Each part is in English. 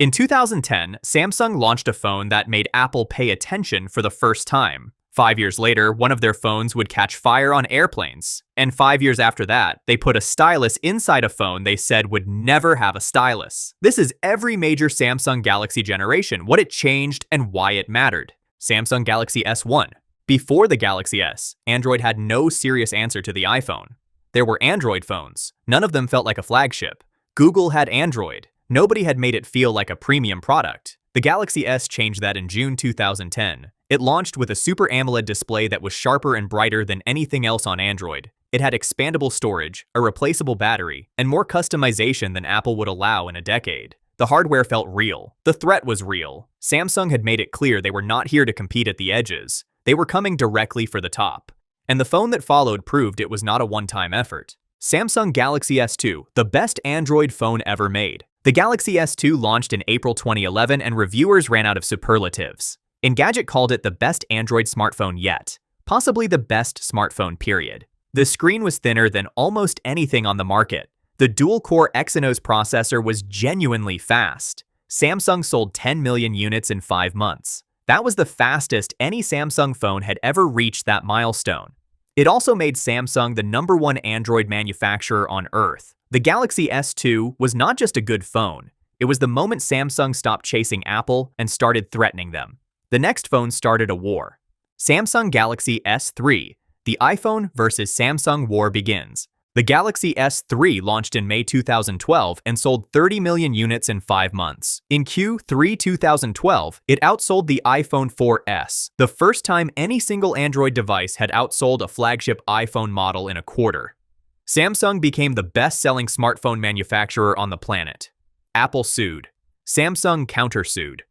In 2010, Samsung launched a phone that made Apple pay attention for the first time. 5 years later, one of their phones would catch fire on airplanes. And 5 years after that, they put a stylus inside a phone they said would never have a stylus. This is every major Samsung Galaxy generation, what it changed and why it mattered. Samsung Galaxy S1. Before the Galaxy S, Android had no serious answer to the iPhone. There were Android phones. None of them felt like a flagship. Google had Android. Nobody had made it feel like a premium product. The Galaxy S changed that in June 2010. It launched with a Super AMOLED display that was sharper and brighter than anything else on Android. It had expandable storage, a replaceable battery, and more customization than Apple would allow in a decade. The hardware felt real. The threat was real. Samsung had made it clear they were not here to compete at the edges. They were coming directly for the top. And the phone that followed proved it was not a one-time effort. Samsung Galaxy S2, the best Android phone ever made. The Galaxy S2 launched in April 2011 and reviewers ran out of superlatives. Engadget called it the best Android smartphone yet, possibly the best smartphone period. The screen was thinner than almost anything on the market. The dual-core Exynos processor was genuinely fast. Samsung sold 10 million units in 5 months. That was the fastest any Samsung phone had ever reached that milestone. It also made Samsung the #1 Android manufacturer on Earth. The Galaxy S2 was not just a good phone. It was the moment Samsung stopped chasing Apple and started threatening them. The next phone started a war. Samsung Galaxy S3. The iPhone versus Samsung war begins. The Galaxy S3 launched in May 2012 and sold 30 million units in 5 months. In Q3 2012, it outsold the iPhone 4S, the first time any single Android device had outsold a flagship iPhone model in a quarter. Samsung became the best-selling smartphone manufacturer on the planet. Apple sued. Samsung countersued.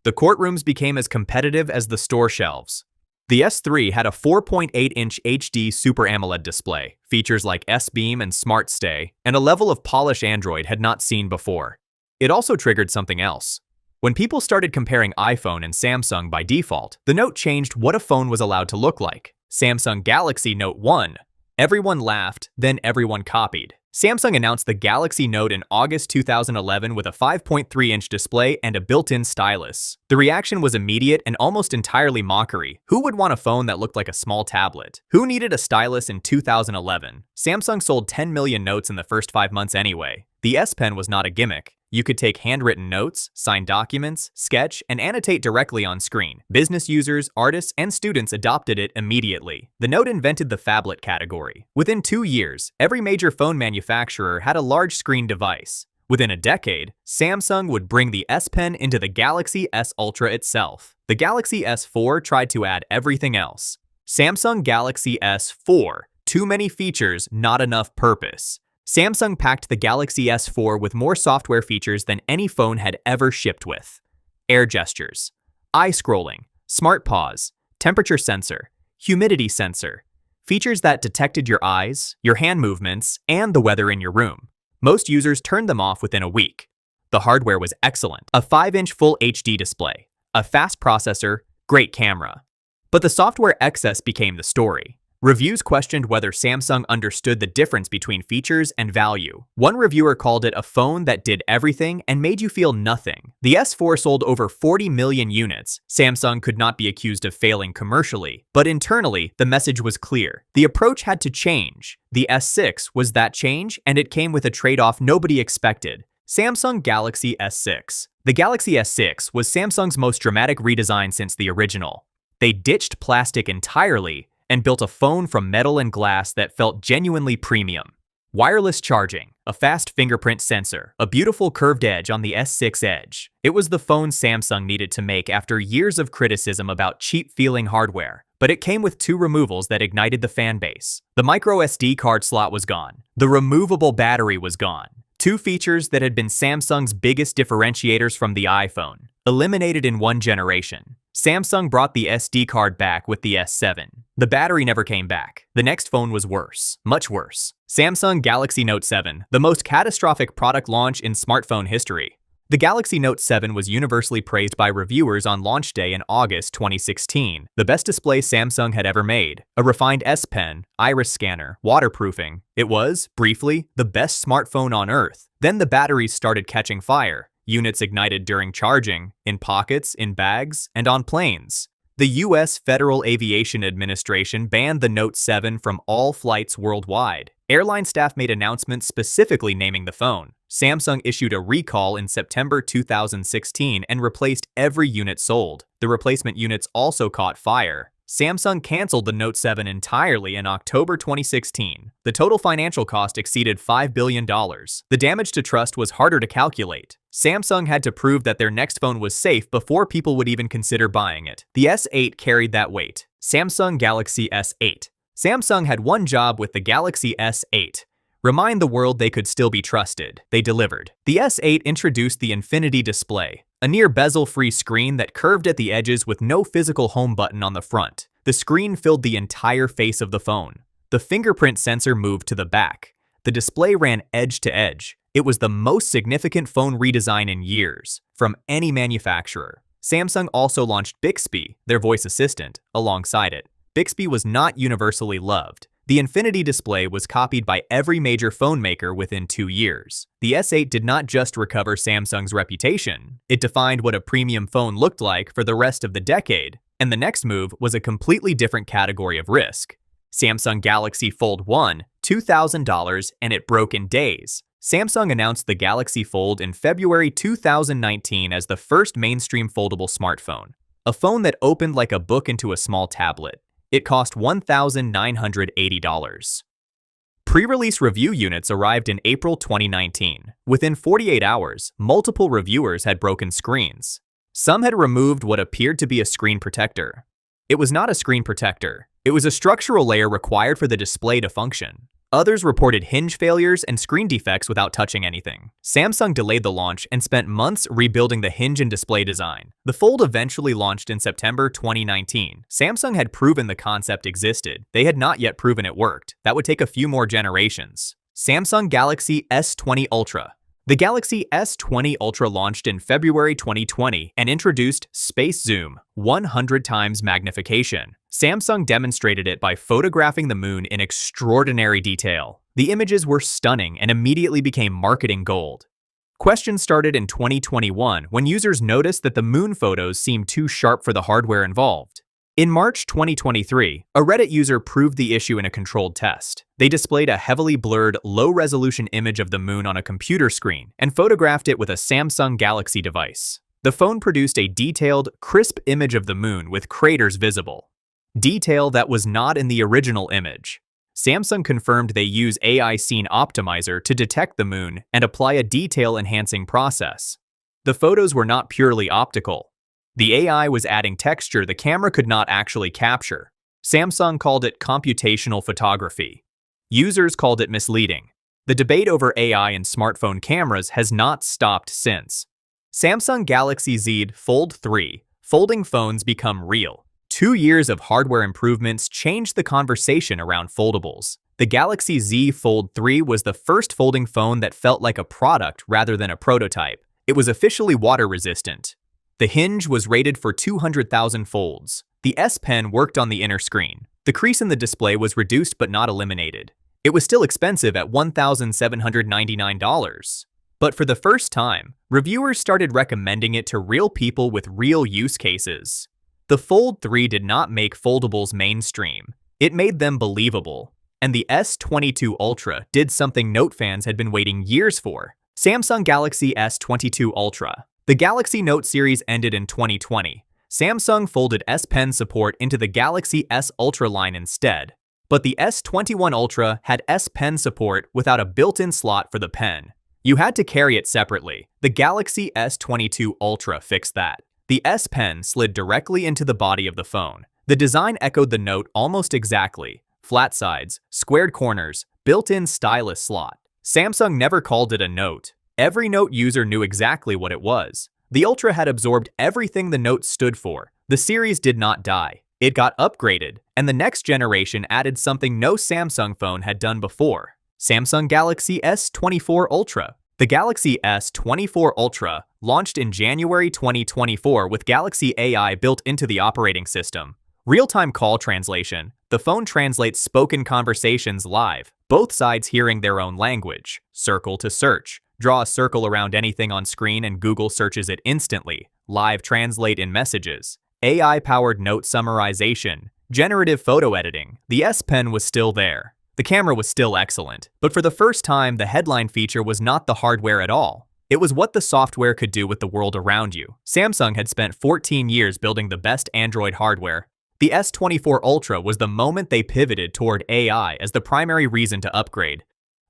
The courtrooms became as competitive as the store shelves. The S3 had a 4.8-inch HD Super AMOLED display, features like S-Beam and Smart Stay, and a level of polish Android had not seen before. It also triggered something else. When people started comparing iPhone and Samsung by default, the Note changed what a phone was allowed to look like. Samsung Galaxy Note 1. Everyone laughed, then everyone copied. Samsung announced the Galaxy Note in August 2011 with a 5.3-inch display and a built-in stylus. The reaction was immediate and almost entirely mockery. Who would want a phone that looked like a small tablet? Who needed a stylus in 2011? Samsung sold 10 million Notes in the first 5 months anyway. The S Pen was not a gimmick. You could take handwritten notes, sign documents, sketch, and annotate directly on screen. Business users, artists, and students adopted it immediately. The Note invented the phablet category. Within 2 years, every major phone manufacturer had a large screen device. Within a decade, Samsung would bring the S Pen into the Galaxy S Ultra itself. The Galaxy S4 tried to add everything else. Samsung Galaxy S4. Too many features, not enough purpose. Samsung packed the Galaxy S4 with more software features than any phone had ever shipped with. Air gestures, eye scrolling, smart pause, temperature sensor, humidity sensor, features that detected your eyes, your hand movements, and the weather in your room. Most users turned them off within a week. The hardware was excellent, a 5-inch full HD display, a fast processor, great camera. But the software excess became the story. Reviews questioned whether Samsung understood the difference between features and value. One reviewer called it a phone that did everything and made you feel nothing. The S4 sold over 40 million units. Samsung could not be accused of failing commercially, but internally, the message was clear. The approach had to change. The S6 was that change, and it came with a trade-off nobody expected. Samsung Galaxy S6. The Galaxy S6 was Samsung's most dramatic redesign since the original. They ditched plastic entirely and built a phone from metal and glass that felt genuinely premium. Wireless charging, a fast fingerprint sensor, a beautiful curved edge on the S6 Edge. It was the phone Samsung needed to make after years of criticism about cheap-feeling hardware. But it came with 2 removals that ignited the fan base. The micro SD card slot was gone. The removable battery was gone. 2 features that had been Samsung's biggest differentiators from the iPhone, eliminated in 1 generation. Samsung brought the SD card back with the S7. The battery never came back. The next phone was worse, much worse. Samsung Galaxy Note 7, the most catastrophic product launch in smartphone history. The Galaxy Note 7 was universally praised by reviewers on launch day in August 2016. The best display Samsung had ever made. A refined S Pen, iris scanner, waterproofing. It was, briefly, the best smartphone on Earth. Then the batteries started catching fire. Units ignited during charging, in pockets, in bags, and on planes. The U.S. Federal Aviation Administration banned the Note 7 from all flights worldwide. Airline staff made announcements specifically naming the phone. Samsung issued a recall in September 2016 and replaced every unit sold. The replacement units also caught fire. Samsung canceled the Note 7 entirely in October 2016. The total financial cost exceeded $5 billion. The damage to trust was harder to calculate. Samsung had to prove that their next phone was safe before people would even consider buying it. The S8 carried that weight. Samsung Galaxy S8. Samsung had one job with the Galaxy S8. Remind the world they could still be trusted. They delivered. The S8 introduced the Infinity Display, a near bezel-free screen that curved at the edges with no physical home button on the front. The screen filled the entire face of the phone. The fingerprint sensor moved to the back. The display ran edge to edge. It was the most significant phone redesign in years, from any manufacturer. Samsung also launched Bixby, their voice assistant, alongside it. Bixby was not universally loved. The Infinity Display was copied by every major phone maker within 2 years. The S8 did not just recover Samsung's reputation, it defined what a premium phone looked like for the rest of the decade. And the next move was a completely different category of risk. Samsung Galaxy Fold 1, $2,000, and it broke in days. Samsung announced the Galaxy Fold in February 2019 as the first mainstream foldable smartphone, a phone that opened like a book into a small tablet. It cost $1,980. Pre-release review units arrived in April 2019. Within 48 hours, multiple reviewers had broken screens. Some had removed what appeared to be a screen protector. It was not a screen protector. It was a structural layer required for the display to function. Others reported hinge failures and screen defects without touching anything. Samsung delayed the launch and spent months rebuilding the hinge and display design. The Fold eventually launched in September 2019. Samsung had proven the concept existed. They had not yet proven it worked. That would take a few more generations. Samsung Galaxy S20 Ultra. The Galaxy S20 Ultra launched in February 2020 and introduced Space Zoom, 100 times magnification. Samsung demonstrated it by photographing the moon in extraordinary detail. The images were stunning and immediately became marketing gold. Questions started in 2021 when users noticed that the moon photos seemed too sharp for the hardware involved. In March 2023, a Reddit user proved the issue in a controlled test. They displayed a heavily blurred, low-resolution image of the moon on a computer screen and photographed it with a Samsung Galaxy device. The phone produced a detailed, crisp image of the moon with craters visible. Detail that was not in the original image. Samsung confirmed they use AI Scene Optimizer to detect the moon and apply a detail-enhancing process. The photos were not purely optical. The AI was adding texture the camera could not actually capture. Samsung called it computational photography. Users called it misleading. The debate over AI in smartphone cameras has not stopped since. Samsung Galaxy Z Fold 3. Folding phones become real. 2 years of hardware improvements changed the conversation around foldables. The Galaxy Z Fold 3 was the first folding phone that felt like a product rather than a prototype. It was officially water-resistant. The hinge was rated for 200,000 folds. The S Pen worked on the inner screen. The crease in the display was reduced but not eliminated. It was still expensive at $1,799. But for the first time, reviewers started recommending it to real people with real use cases. The Fold 3 did not make foldables mainstream. It made them believable. And the S22 Ultra did something Note fans had been waiting years for. Samsung Galaxy S22 Ultra. The Galaxy Note series ended in 2020. Samsung folded S Pen support into the Galaxy S Ultra line instead. But the S21 Ultra had S Pen support without a built-in slot for the pen. You had to carry it separately. The Galaxy S22 Ultra fixed that. The S Pen slid directly into the body of the phone. The design echoed the Note almost exactly. Flat sides, squared corners, built-in stylus slot. Samsung never called it a Note. Every Note user knew exactly what it was. The Ultra had absorbed everything the Note stood for. The series did not die. It got upgraded, and the next generation added something no Samsung phone had done before. Samsung Galaxy S24 Ultra. The Galaxy S24 Ultra launched in January 2024 with Galaxy AI built into the operating system. Real-time call translation. The phone translates spoken conversations live, both sides hearing their own language. Circle to search. Draw a circle around anything on screen and Google searches it instantly. Live translate in messages. AI-powered note summarization. Generative photo editing. The S Pen was still there. The camera was still excellent. But for the first time, the headline feature was not the hardware at all. It was what the software could do with the world around you. Samsung had spent 14 years building the best Android hardware. The S24 Ultra was the moment they pivoted toward AI as the primary reason to upgrade.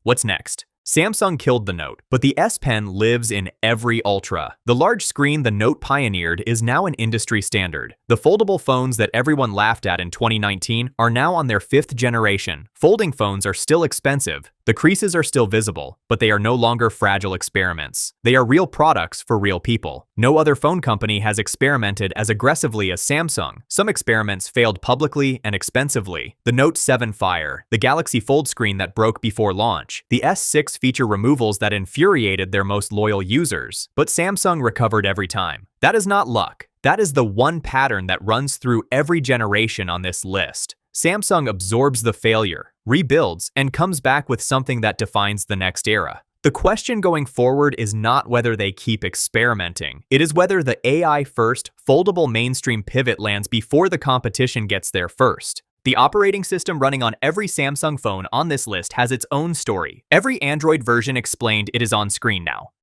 What's next? Samsung killed the Note, but the S Pen lives in every Ultra. The large screen the Note pioneered is now an industry standard. The foldable phones that everyone laughed at in 2019 are now on their 5th generation. Folding phones are still expensive. The creases are still visible, but they are no longer fragile experiments. They are real products for real people. No other phone company has experimented as aggressively as Samsung. Some experiments failed publicly and expensively. The Note 7 Fire, the Galaxy Fold screen that broke before launch, the S6 feature removals that infuriated their most loyal users. But Samsung recovered every time. That is not luck. That is the one pattern that runs through every generation on this list. Samsung absorbs the failure, rebuilds, and comes back with something that defines the next era. The question going forward is not whether they keep experimenting. It is whether the AI-first, foldable mainstream pivot lands before the competition gets there first. The operating system running on every Samsung phone on this list has its own story. Every Android version explained it is on screen now.